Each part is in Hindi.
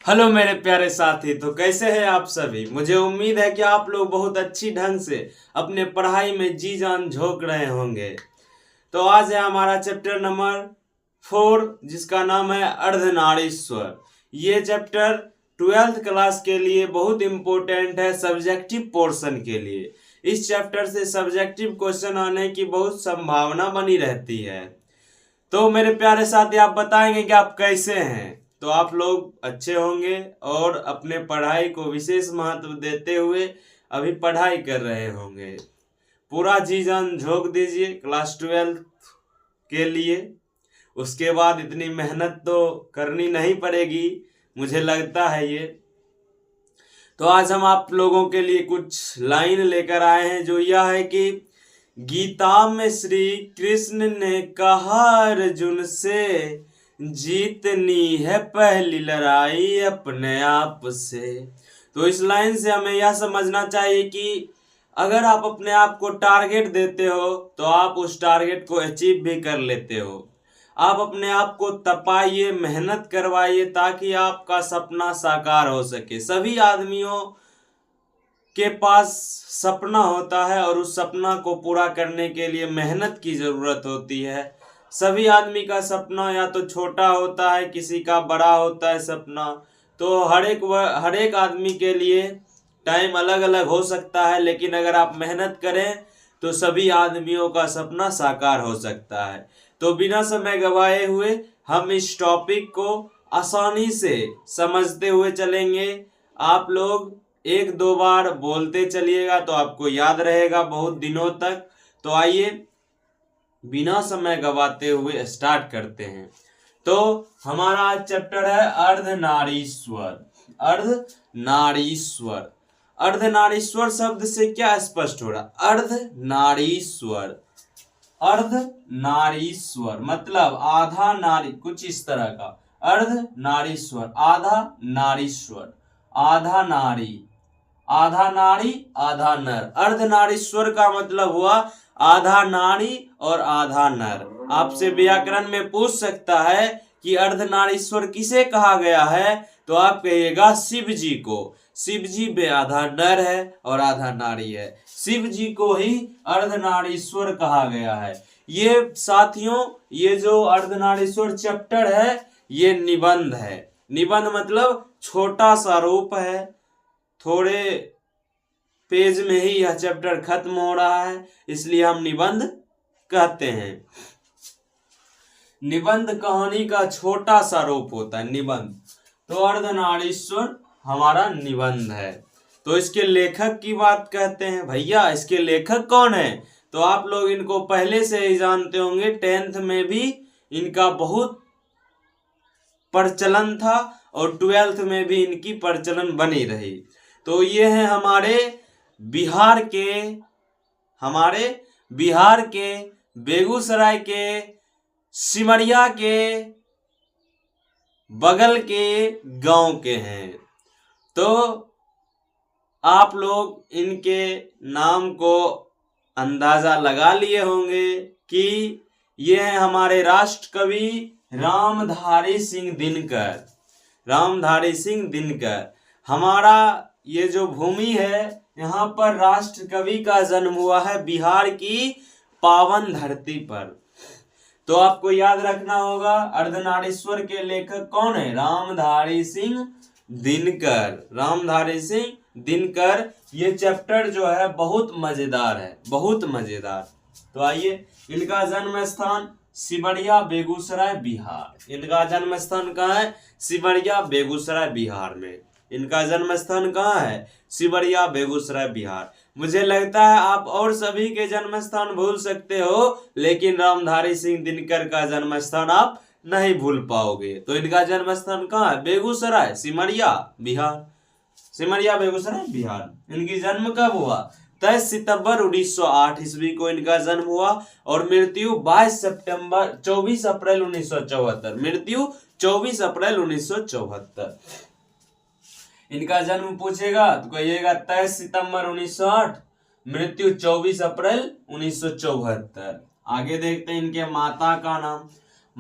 हेलो मेरे प्यारे साथी, तो कैसे हैं आप सभी। मुझे उम्मीद है कि आप लोग बहुत अच्छी ढंग से अपने पढ़ाई में जी जान झोंक रहे होंगे। तो आज है हमारा चैप्टर नंबर 4, जिसका नाम है अर्धनारीश्वर। ये चैप्टर 12th क्लास के लिए बहुत इम्पोर्टेंट है, सब्जेक्टिव पोर्शन के लिए। इस चैप्टर से सब्जेक्टिव क्वेश्चन आने की बहुत संभावना बनी रहती है। तो मेरे प्यारे साथी, आप बताएंगे कि आप कैसे हैं। तो आप लोग अच्छे होंगे और अपने पढ़ाई को विशेष महत्व देते हुए अभी पढ़ाई कर रहे होंगे। पूरा जी जान झोंक दीजिए क्लास 12 के लिए। उसके बाद इतनी मेहनत तो करनी नहीं पड़ेगी, मुझे लगता है ये। तो आज हम आप लोगों के लिए कुछ लाइन लेकर आए हैं, जो यह है कि गीता में श्री कृष्ण ने कहा अर्जुन से, जीतनी है पहली लड़ाई अपने आप से। तो इस लाइन से हमें यह समझना चाहिए कि अगर आप अपने आप को टारगेट देते हो तो आप उस टारगेट को अचीव भी कर लेते हो। आप अपने आप को तपाइए, मेहनत करवाइए, ताकि आपका सपना साकार हो सके। सभी आदमियों के पास सपना होता है और उस सपना को पूरा करने के लिए मेहनत की जरूरत होती है। सभी आदमी का सपना या तो छोटा होता है, किसी का बड़ा होता है सपना। तो हर एक आदमी के लिए टाइम अलग अलग हो सकता है, लेकिन अगर आप मेहनत करें तो सभी आदमियों का सपना साकार हो सकता है। तो बिना समय गवाए हुए हम इस टॉपिक को आसानी से समझते हुए चलेंगे। आप लोग एक दो बार बोलते चलिएगा तो आपको याद रहेगा बहुत दिनों तक। तो आइए बिना समय गवाते हुए स्टार्ट करते हैं। तो हमारा आज चैप्टर है अर्धनारीश्वर। अर्धनारीश्वर अर्धनारीश्वर शब्द से क्या स्पष्ट हो रहा। अर्धनारीश्वर, अर्धनारीश्वर मतलब आधा नारी, कुछ इस तरह का। अर्धनारीश्वर आधा नारीश्वर, आधा नारी, आधा नारी आधा नर। अर्धनारीश्वर का मतलब हुआ आधा नारी और आधा नर। आपसे व्याकरण में पूछ सकता है कि अर्धनारीश्वर किसे कहा गया है, तो आप कहिएगा शिव जी को। शिव जी बे आधा नर है और आधा नारी है, शिव जी को ही अर्धनारीश्वर कहा गया है। ये साथियों, ये जो अर्धनारीश्वर चैप्टर है ये निबंध है। निबंध मतलब छोटा सा रूप है, थोड़े पेज में ही यह चैप्टर खत्म हो रहा है, इसलिए हम निबंध कहते हैं। निबंध कहानी का छोटा सा रूप होता है निबंध। तो अर्धनारीश्वर हमारा निबंध है। तो इसके लेखक की बात कहते हैं। भैया इसके लेखक कौन है, तो आप लोग इनको पहले से ही जानते होंगे। 10th में भी इनका बहुत प्रचलन था और 12th में भी इनकी प्रचलन बनी रही। तो ये है हमारे बिहार के बेगूसराय के सिमरिया के बगल के गांव के हैं। तो आप लोग इनके नाम को अंदाजा लगा लिए होंगे कि ये है हमारे राष्ट्र कवि रामधारी सिंह दिनकर। रामधारी सिंह दिनकर। हमारा ये जो भूमि है, यहाँ पर राष्ट्र कवि का जन्म हुआ है बिहार की पावन धरती पर। तो आपको याद रखना होगा अर्धनारीश्वर के लेखक कौन है, रामधारी सिंह दिनकर। रामधारी सिंह दिनकर। ये चैप्टर जो है बहुत मजेदार है, बहुत मजेदार। तो आइए, इनका जन्म स्थान सिमरिया बेगूसराय बिहार। इनका जन्म स्थान कहाँ है, सिमरिया बेगूसराय बिहार में। इनका जन्म स्थान कहाँ है, सिमरिया बेगूसराय बिहार। मुझे लगता है आप और सभी के जन्म स्थान भूल सकते हो, लेकिन रामधारी सिंह दिनकर का जन्म स्थान आप नहीं भूल पाओगे। तो इनका जन्म स्थान कहाँ है, बेगूसराय, सिमरिया बिहार। सिमरिया बेगूसराय बिहार। इनकी जन्म कब हुआ, 23 सितंबर 1908 ईस्वी को इनका जन्म हुआ और मृत्यु 24 अप्रैल 1974। मृत्यु 24 अप्रैल 1974। इनका जन्म पूछेगा तो कहिएगा 23 सितंबर 1908, मृत्यु 24 अप्रैल 1974। आगे देखते हैं इनके माता का नाम।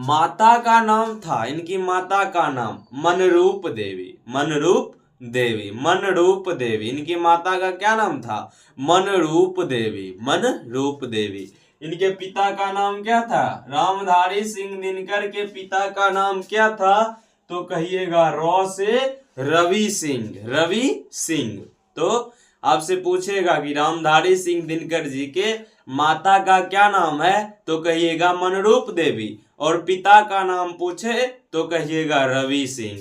माता का नाम था, इनकी माता का नाम मनरूप देवी, मनरूप देवी, मनरूप देवी। इनकी माता का क्या नाम था? मनरूप देवी, मनरूप देवी। इनके पिता का नाम क्या था? रामधारी सिंह दिनकर के पिता का नाम क्या था? तो कहिएगा रॉ से रवि सिंह, रवि सिंह। तो आपसे पूछेगा कि रामधारी सिंह दिनकर जी के माता का क्या नाम है, तो कहिएगा मनरूप देवी, और पिता का नाम पूछे तो कहिएगा रवि सिंह।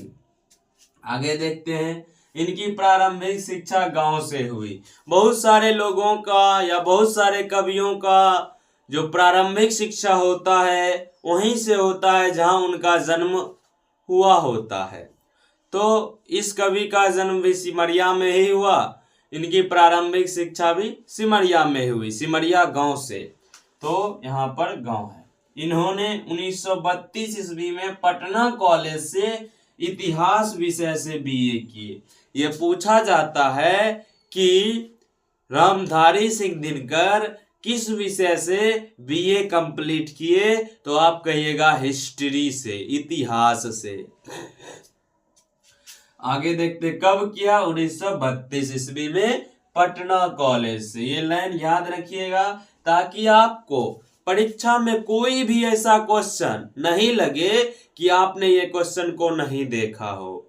आगे देखते हैं, इनकी प्रारंभिक शिक्षा गांव से हुई। बहुत सारे लोगों का या बहुत सारे कवियों का जो प्रारंभिक शिक्षा होता है वहीं से होता है जहां उनका जन्म हुआ होता है। तो इस कवि का जन्म भी सिमरिया में ही हुआ, इनकी प्रारंभिक शिक्षा भी सिमरिया में हुई, सिमरिया गांव से। तो यहाँ पर गांव है। इन्होंने 1932 ईस्वी में पटना कॉलेज से इतिहास विषय से बीए किए। ये पूछा जाता है कि रामधारी सिंह दिनकर किस विषय से बीए कंप्लीट किए, तो आप कहिएगा हिस्ट्री से, इतिहास से। आगे देखते कब किया? 1932 ईस्वी में पटना कॉलेज से। ये लाइन याद रखिएगा ताकि आपको परीक्षा में कोई भी ऐसा क्वेश्चन नहीं लगे कि आपने ये क्वेश्चन को नहीं देखा हो।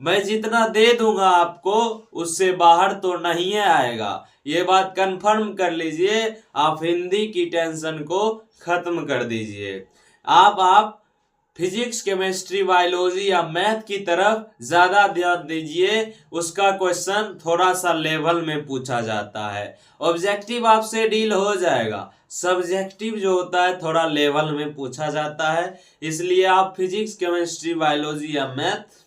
मैं जितना दे दूंगा आपको उससे बाहर तो नहीं आएगा, ये बात कंफर्म कर लीजिए। आप हिंदी की टेंशन को खत्म कर दीजिए। आप फिजिक्स, केमिस्ट्री, बायोलॉजी या मैथ की तरफ ज्यादा ध्यान दीजिए। उसका क्वेश्चन थोड़ा सा लेवल में पूछा जाता है। ऑब्जेक्टिव आपसे डील हो जाएगा, सब्जेक्टिव जो होता है थोड़ा लेवल में पूछा जाता है। इसलिए आप फिजिक्स, केमिस्ट्री, बायोलॉजी या मैथ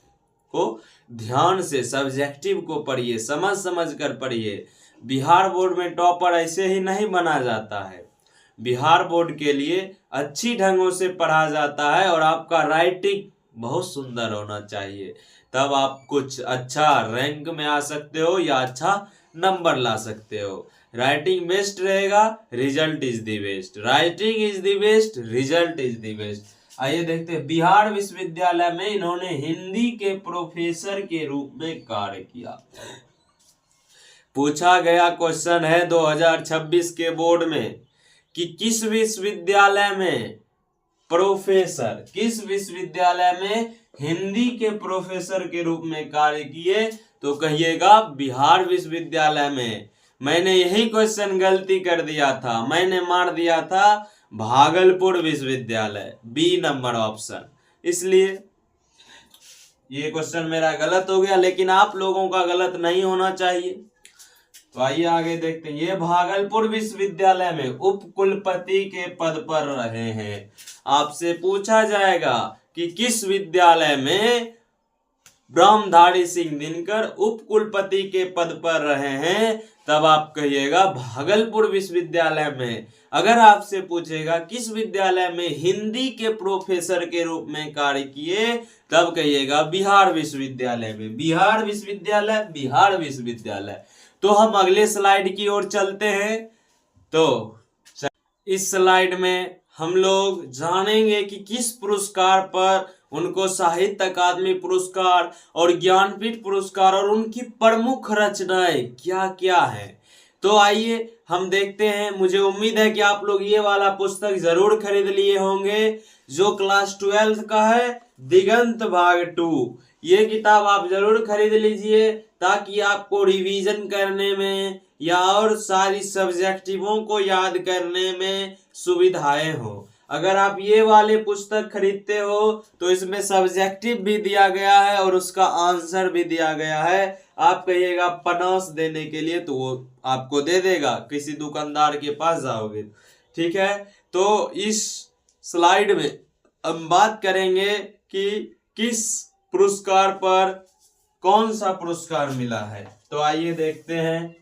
को ध्यान से, सब्जेक्टिव को पढ़िए, समझ समझ कर पढ़िए। बिहार बोर्ड में टॉपर ऐसे ही नहीं बना जाता है। बिहार बोर्ड के लिए अच्छी ढंगों से पढ़ा जाता है और आपका राइटिंग बहुत सुंदर होना चाहिए, तब आप कुछ अच्छा रैंक में आ सकते हो या अच्छा नंबर ला सकते हो। राइटिंग बेस्ट रहेगा, result is the best. Writing is the best, result is the best. आइए देखते हैं, बिहार विश्वविद्यालय में इन्होंने हिंदी के प्रोफेसर के रूप में कार्य किया। पूछा गया क्वेश्चन है 2026 के बोर्ड में कि किस विश्वविद्यालय में प्रोफेसर, किस विश्वविद्यालय में हिंदी के प्रोफेसर के रूप में कार्य किए, तो कहिएगा बिहार विश्वविद्यालय में। मैंने यही क्वेश्चन गलती कर दिया था, मैंने मार दिया था भागलपुर विश्वविद्यालय, बी नंबर ऑप्शन। इसलिए ये क्वेश्चन मेरा गलत हो गया, लेकिन आप लोगों का गलत नहीं होना चाहिए। तो आइए आगे देखते हैं, ये भागलपुर विश्वविद्यालय में उप कुलपति के पद पर रहे हैं। आपसे पूछा जाएगा कि किस विद्यालय में रामधारी सिंह दिनकर उप कुलपति के पद पर रहे हैं, तब आप कहिएगा भागलपुर विश्वविद्यालय में। अगर आपसे पूछेगा किस विद्यालय में हिंदी के प्रोफेसर के रूप में कार्य किए, तब कहिएगा बिहार विश्वविद्यालय में। बिहार विश्वविद्यालय, बिहार विश्वविद्यालय। तो हम अगले स्लाइड की ओर चलते हैं। तो इस स्लाइड में हम लोग जानेंगे कि किस पुरस्कार पर उनको साहित्य अकादमी पुरस्कार और ज्ञानपीठ पुरस्कार और उनकी प्रमुख रचनाएं क्या क्या है। तो आइए हम देखते हैं। मुझे उम्मीद है कि आप लोग ये वाला पुस्तक जरूर खरीद लिए होंगे जो क्लास 12 का है, दिगंत भाग 2। ये किताब आप जरूर खरीद लीजिए ताकि आपको रिवीजन करने में या और सारी सब्जेक्टिवों को याद करने में सुविधाएं हो। अगर आप ये वाले पुस्तक खरीदते हो तो इसमें सब्जेक्टिव भी दिया गया है और उसका आंसर भी दिया गया है। आप कहिएगा 50 देने के लिए तो वो आपको दे देगा, किसी दुकानदार के पास जाओगे। ठीक है, तो इस स्लाइड में हम बात करेंगे कि किस पुरस्कार पर कौन सा पुरस्कार मिला है। तो आइए देखते हैं।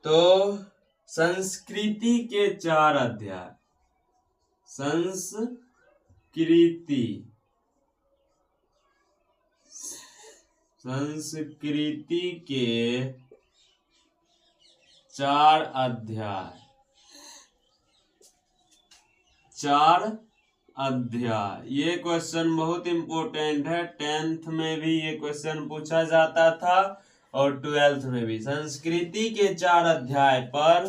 तो संस्कृति के 4 अध्याय, संस्कृति के 4 अध्याय। 4 अध्याय, ये क्वेश्चन बहुत इंपॉर्टेंट है। 10th में भी ये क्वेश्चन पूछा जाता था और 12th में भी। संस्कृति के 4 अध्याय पर,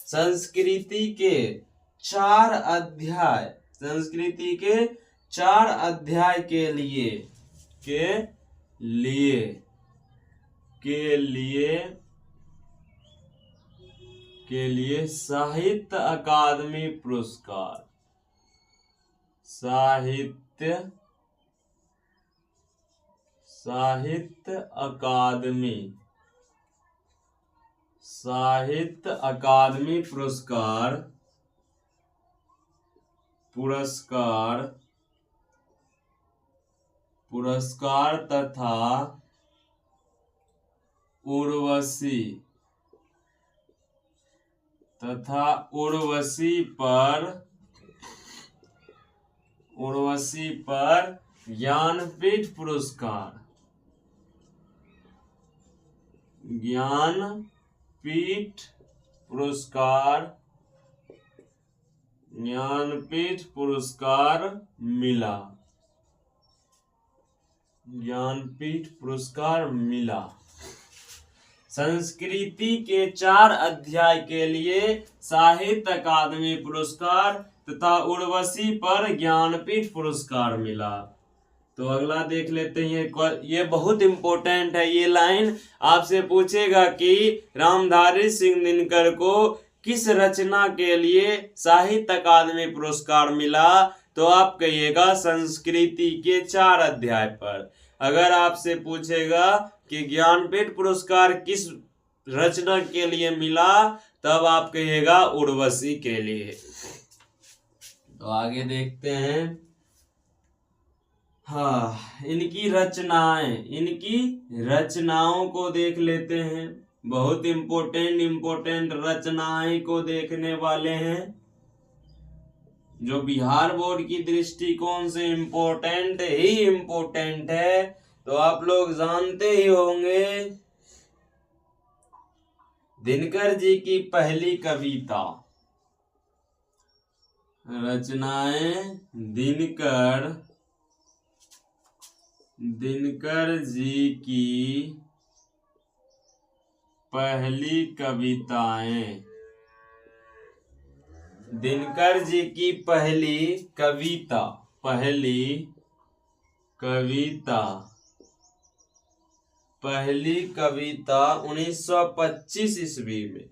संस्कृति के 4 अध्याय, संस्कृति के 4 अध्याय के लिए साहित्य अकादमी पुरस्कार, साहित्य अकादमी पुरस्कार तथा उर्वशी पर ज्ञानपीठ पुरस्कार मिला। संस्कृति के 4 अध्याय के लिए साहित्य अकादमी पुरस्कार तथा उर्वशी पर ज्ञानपीठ पुरस्कार मिला। तो अगला देख लेते हैं। ये बहुत इंपॉर्टेंट है। ये लाइन आपसे पूछेगा कि रामधारी सिंह दिनकर को किस रचना के लिए साहित्य अकादमी पुरस्कार मिला, तो आप कहिएगा संस्कृति के 4 अध्याय पर। अगर आपसे पूछेगा कि ज्ञानपीठ पुरस्कार किस रचना के लिए मिला, तब आप कहिएगा उर्वशी के लिए। तो आगे देखते हैं। हाँ, इनकी रचनाओं को देख लेते हैं। बहुत इंपॉर्टेंट रचनाएं को देखने वाले हैं, जो बिहार बोर्ड की दृष्टिकोण से इम्पोर्टेंट है। तो आप लोग जानते ही होंगे दिनकर जी की पहली कविता। रचनाएं दिनकर जी की पहली कविताएं। दिनकर जी की पहली कविता 1925 ईस्वी में,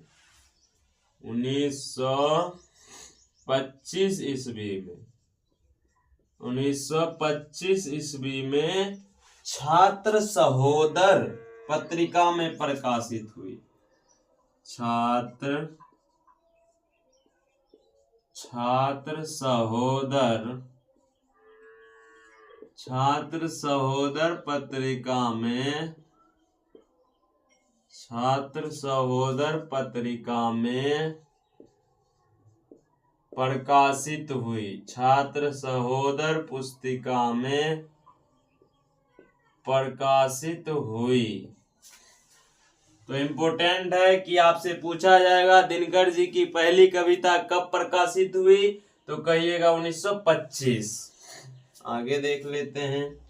1925 ईस्वी में छात्र सहोदर पत्रिका में प्रकाशित हुई। छात्र सहोदर पत्रिका में प्रकाशित हुई। छात्र सहोदर पुस्तिका में प्रकाशित हुई। तो इम्पोर्टेंट है कि आपसे पूछा जाएगा दिनकर जी की पहली कविता कब प्रकाशित हुई, तो कहिएगा 1925। आगे देख लेते हैं।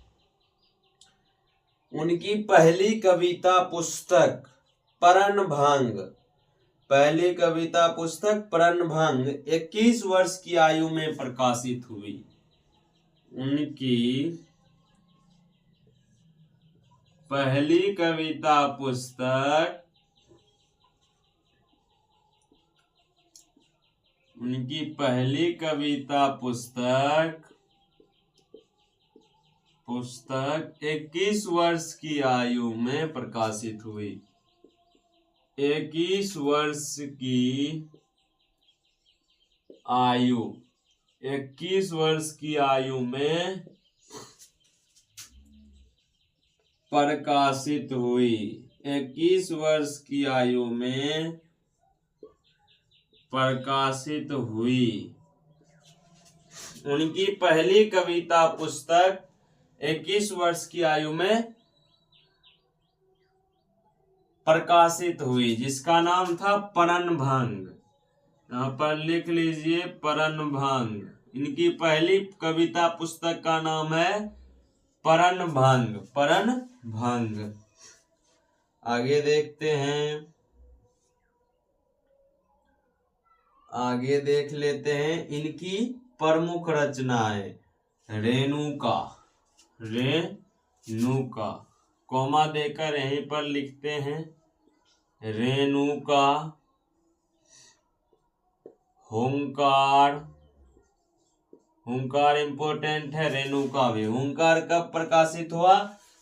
उनकी पहली कविता पुस्तक प्रणभंग 21 वर्ष की आयु में प्रकाशित हुई। उनकी पहली कविता पुस्तक उनकी पहली कविता पुस्तक 21 वर्ष की आयु में प्रकाशित हुई। 21 वर्ष की आयु 21 वर्ष की आयु में प्रकाशित हुई। 21 वर्ष की आयु में प्रकाशित हुई। उनकी पहली कविता पुस्तक 21 वर्ष की आयु में प्रकाशित हुई, जिसका नाम था परनभंग। यहाँ पर लिख लीजिए परनभंग। इनकी पहली कविता पुस्तक का नाम है परनभंग। परनभंग। आगे देखते हैं, आगे देख लेते हैं इनकी प्रमुख रचनाएं। रेणुका, रेणुका कोमा देकर यहीं पर लिखते हैं। रेणुका, हुंकार, हुंकार इंपोर्टेंट है, रेणुका भी। हुंकार कब प्रकाशित हुआ?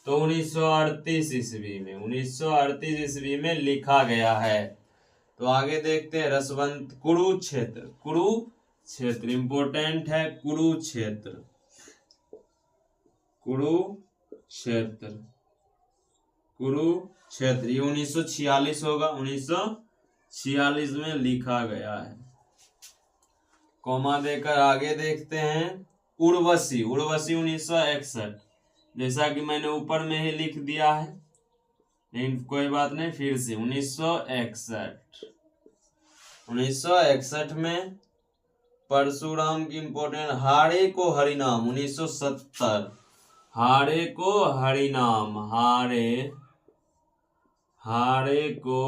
तो 1938 ईस्वी में, 1938 ईस्वी में लिखा गया है। तो आगे देखते हैं रसवंत। कुरुक्षेत्र, कुरुक्षेत्र इंपोर्टेंट है, कुरुक्षेत्र, कुरुक्षेत्र, कुरुक्षेत्र ये 1946 होगा, 1946 में लिखा गया है। कॉमा देकर आगे देखते हैं। उर्वशी, उर्वशी 1961, जैसा कि मैंने ऊपर में ही लिख दिया है, लेकिन कोई बात नहीं, फिर से 1961, 1961 में। परशुराम की इंपोर्टेंट। हारे को हरिनाम 1970, हारे को हरिनाम, हारे, हारे को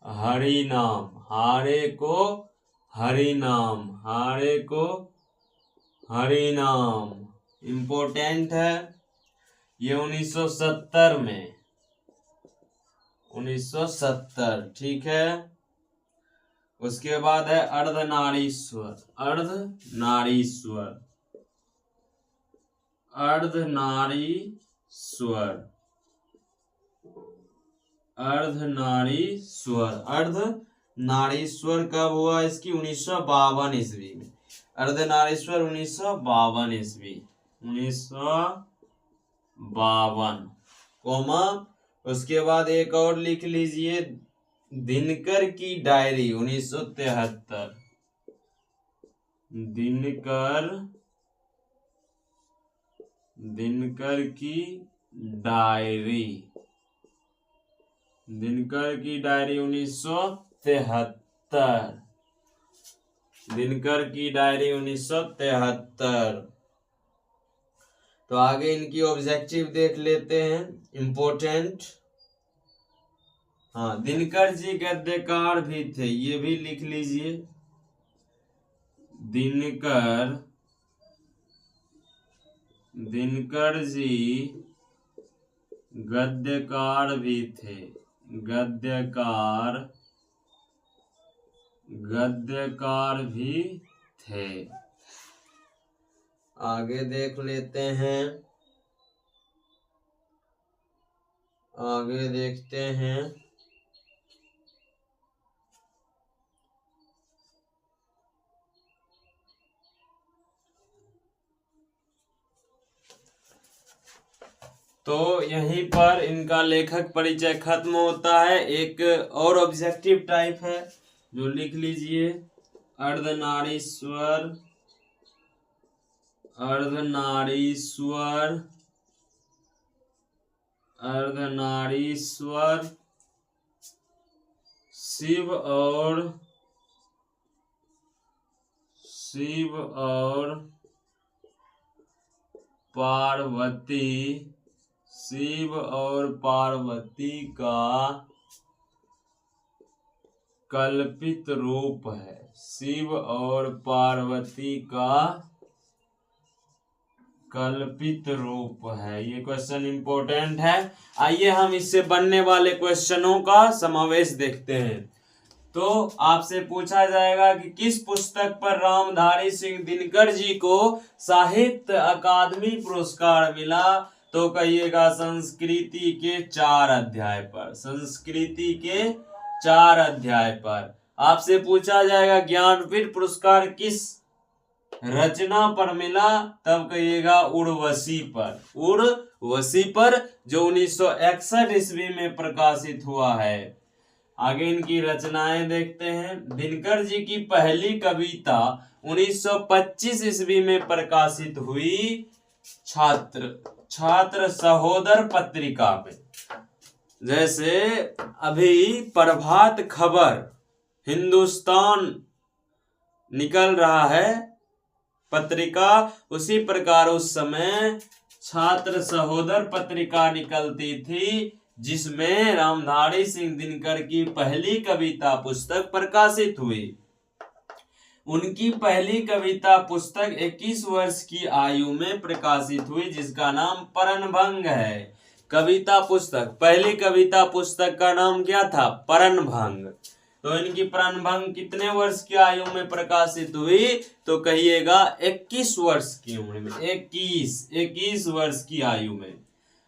हरिनाम, हारे को हरिनाम, हारे को हरिनाम इंपोर्टेंट है, ये 1970 में, 1970, ठीक है। उसके बाद है अर्धनारीश्वर, अर्धनारीश्वर, अर्धनारीश्वर, अर्धनारीश्वर, अर्धनारीश्वर कब हुआ? इसकी 1952 ईस्वी में। अर्धनारीश्वर 1952 ईस्वी, 1952 कोमा। उसके बाद एक और लिख लीजिए, दिनकर की डायरी 1973, दिनकर, दिनकर की डायरी, दिनकर की डायरी 1973, दिनकर की डायरी 1973। तो आगे इनकी ऑब्जेक्टिव देख लेते हैं, इंपोर्टेंट। हाँ, दिनकर जी गद्यकार भी थे, ये भी लिख लीजिए। दिनकर, दिनकर जी गद्यकार भी थे, गद्यकार, गद्यकार भी थे। आगे देख लेते हैं, आगे देखते हैं। तो यहीं पर इनका लेखक परिचय खत्म होता है। एक और ऑब्जेक्टिव टाइप है जो लिख लीजिए, अर्धनारीश्वर, अर्धनारीश्वर, अर्धनारीश्वर शिव और, शिव और पार्वती, शिव और पार्वती का कल्पित रूप है, शिव और पार्वती का कल्पित रूप है। ये क्वेश्चन इंपॉर्टेंट है। आइए हम इससे बनने वाले क्वेश्चनों का समावेश देखते हैं। तो आपसे पूछा जाएगा कि किस पुस्तक पर रामधारी सिंह दिनकर जी को साहित्य अकादमी पुरस्कार मिला? तो कहिएगा संस्कृति के 4 अध्याय पर, संस्कृति के 4 अध्याय पर। आपसे पूछा जाएगा ज्ञानपीठ पुरस्कार किस रचना पर मिला? तब कहिएगा उर्वशी पर, उर्वशी पर, जो 1961 ईस्वी में प्रकाशित हुआ है। आगे इनकी रचनाएं देखते हैं। दिनकर जी की पहली कविता 1925 ईस्वी में प्रकाशित हुई, छात्र, छात्र सहोदर पत्रिका में, जैसे अभी प्रभात खबर हिंदुस्तान निकल रहा है पत्रिका, उसी प्रकार उस समय छात्र सहोदर पत्रिका निकलती थी, जिसमें रामधारी सिंह दिनकर की पहली कविता पुस्तक प्रकाशित हुई। उनकी पहली कविता पुस्तक 21 वर्ष की आयु में प्रकाशित हुई, जिसका नाम परनभंग है। कविता पुस्तक, पहली कविता पुस्तक का नाम क्या था? परनभंग। तो इनकी परनभंग कितने वर्ष की आयु में प्रकाशित हुई? तो कहिएगा 21 वर्ष की उम्र में, 21 वर्ष की आयु में।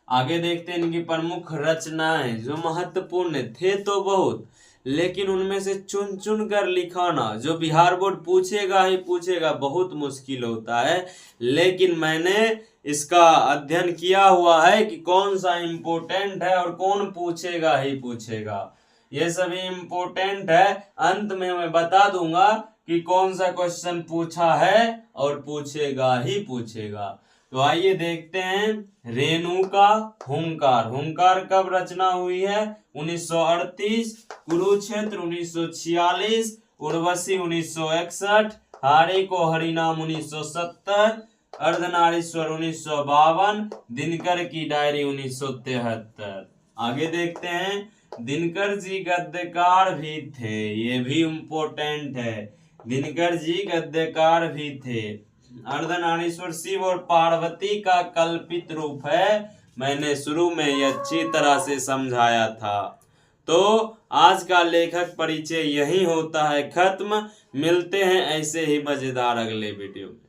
आगे देखते हैं इनकी प्रमुख रचनाएं, जो महत्वपूर्ण थे तो बहुत, लेकिन उनमें से चुन चुन कर लिखाना, जो बिहार बोर्ड पूछेगा ही पूछेगा, बहुत मुश्किल होता है। लेकिन मैंने इसका अध्ययन किया हुआ है कि कौन सा इम्पोर्टेंट है और कौन पूछेगा ही पूछेगा। ये सभी इम्पोर्टेंट है। अंत में मैं बता दूंगा कि कौन सा क्वेश्चन पूछा है और पूछेगा ही पूछेगा। तो आइए देखते हैं रेणुका हुंकार। हुंकार कब रचना हुई है? 1938, कुरुक्षेत्र 1946, उर्वशी 1961, हारे को हरिनाम 1970, अर्धनारीश्वर 1952, दिनकर की डायरी 1973। आगे देखते हैं, दिनकर जी गद्यकार भी थे, ये भी इम्पोर्टेंट है। दिनकर जी गद्यकार भी थे। अर्धनारीश्वर शिव और पार्वती का कल्पित रूप है, मैंने शुरू में ये अच्छी तरह से समझाया था। तो आज का लेखक परिचय यही होता है खत्म। मिलते हैं ऐसे ही मजेदार अगले वीडियो।